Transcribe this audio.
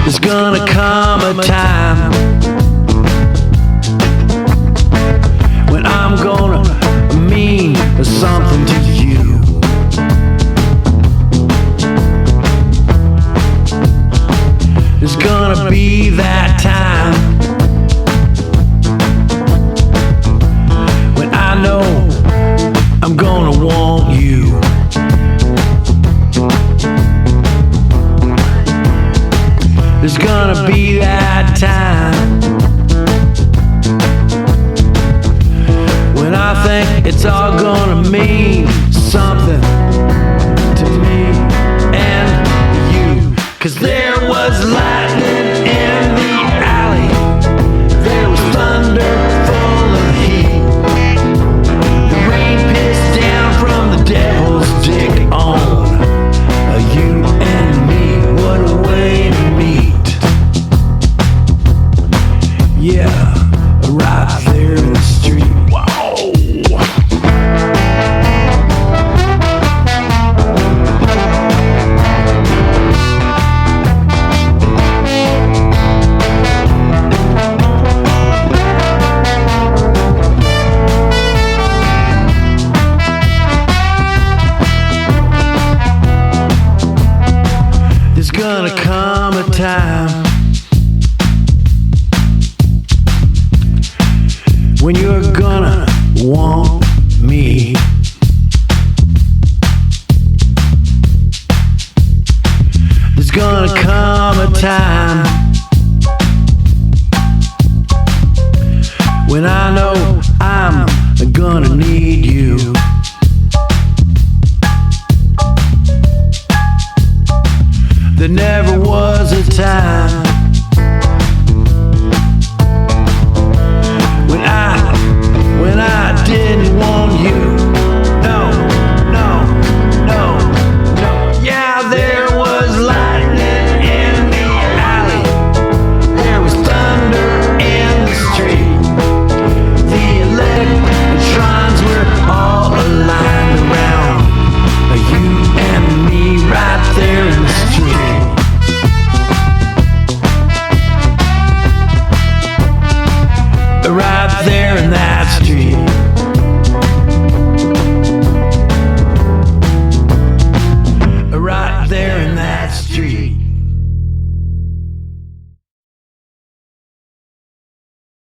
There's gonna come a time when I'm gonna mean something to you. There's gonna be that time when I know I'm gonna want you. There's gonna be that time when I think it's all gonna mean something to me and you. 'Cause there was lightning in the alley, there was thunder full of heat, the rain pissed down from the devil's dick on you and me. What a way to meet. Yeah, right there in the street. Wow. There's gonna come a time when you're gonna want me. There's gonna come a time when I know I'm gonna need you. There never was a time when I didn't want you. No, no, no, no. Yeah, there was lightning in the alley, there was thunder in the street, the electrons were all aligned around you and me right there in the street. Right there in that street. Right there in that street.